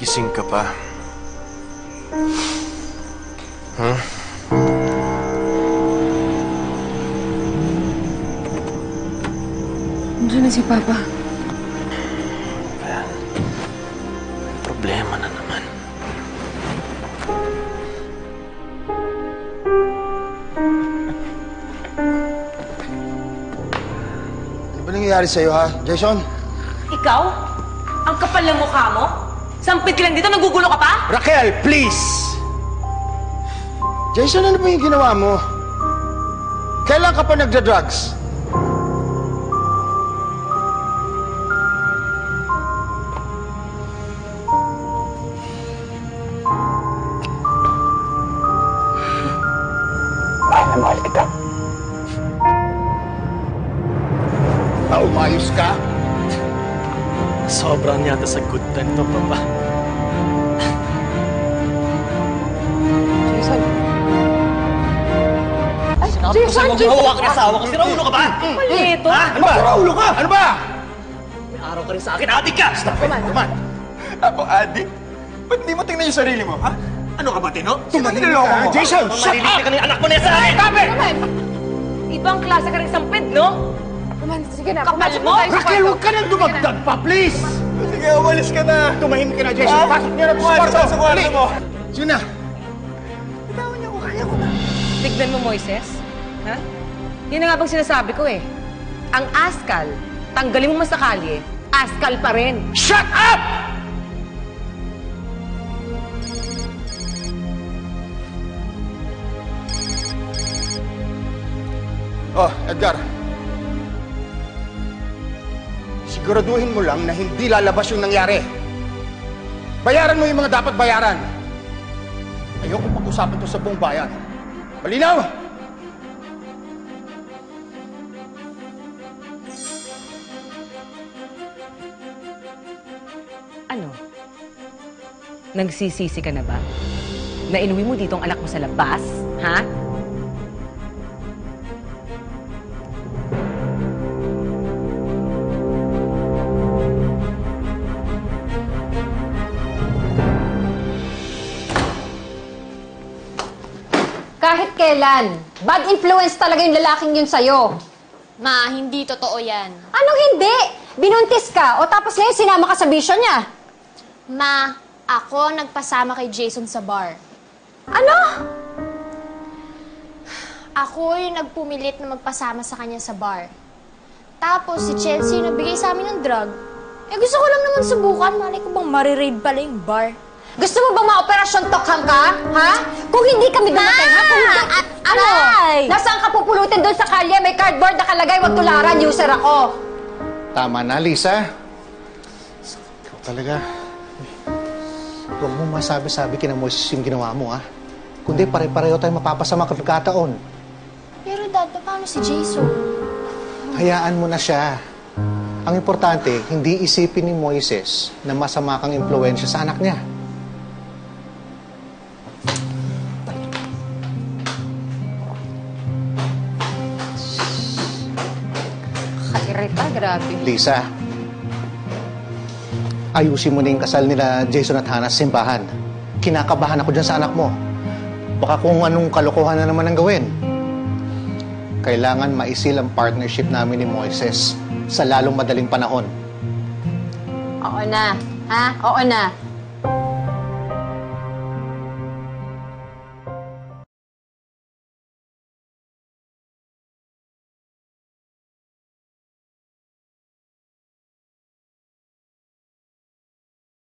Gising ka pa. Huh? Nandiyan na si Papa. Ayan. May problema na naman. Ano ba nangyayari sa'yo, ha, Jason? Ikaw? Ang kapal ng mukha mo? Sampit ka lang dito, nagugulo ka pa? Raquel, please! Jason, ano ba yung ginawa mo? Kailan ka pa nagda-drugs? Mahal na mahal kita. Umayos ka? Sobrang yata sa good time to, Papa. Jason. Ay, Sinabi ko sa'yo, huwag mo hawakan yung asawa ko. Siraulo ka ba? Mali ito. Ha? Ano ba? Siraulo ka! Ano ba? May araw ka rin sa akin. Adik ka! Stop it! Come on. Ako, adik? Ba't hindi mo tingnan yung sarili mo, ha? Ano ka ba, Tino? Tumahimik ka, Jason, shut Maliliit up! ka ng anak mo na sa akin! Stop it! Ibang klase ka rin sampit, no? Roman, sige na. Kapal pumasok mo? na tayo sa Raquel, kwarto. huwag ka nang dumagdag pa, please! Sige, umalis ka na. Tumahimik ka na, Jason. Ha? Pasok niyo na sa Umalis kwarto. ka sa kwarto Dali. mo. Sige na. Bitawan niyo ako, kaya ko na. Tignan mo, Moises. Ha? Yun na nga bang sinasabi ko eh. Ang askal, tanggalin mo masakali, askal pa rin. Shut up! Oh, Edgar. Siguraduhin mo lang na hindi lalabas yung nangyari. Bayaran mo yung mga dapat bayaran. Ayoko pag-usapan to sa buong bayan. Malinaw? Ano? Nagsisisi ka na ba? Na inuwi mo dito ang anak mo sa labas? Ha? Kahit kailan, bad influence talaga yung lalaking yun sa'yo. Ma, hindi totoo yan. Anong hindi? Binuntis ka o tapos ngayon sinama ka sa bisyo niya. Ma, ako nagpasama kay Jason sa bar. Ano? Ako yung nagpumilit na magpasama sa kanya sa bar. Tapos si Chelsea nagbigay sa amin ng drug. Eh gusto ko lang naman subukan. Malay ko bang mariraid pala yung bar. Gusto mo bang ma-operasyon tokhang ka? Ha? Kung hindi kami dumating, ha? Kung hindi, ano? Aray! Nasaan ka pupulutin doon sa kalye? May cardboard nakalagay, wag tularan, user ako. Tama na, Lisa. Ikaw talaga. Huwag mo masabi-sabi kina Moises yung ginawa mo, ha? Kundi pare-pareho tayo mapapasama pagkataon. Pero Dad, paano si Jason? Hayaan mo na siya. Ang importante, hindi isipin ni Moises na masama kang impluensya sa anak niya. Kairita, grabe. Lisa, ayusin mo na yung kasal nila Jason at Hannah sa simbahan. Kinakabahan ako dyan sa anak mo. Baka kung anong kalokohan na naman ang gawin. Kailangan maisil ang partnership namin ni Moises sa lalong madaling panahon. Oo na, ha? Oo na.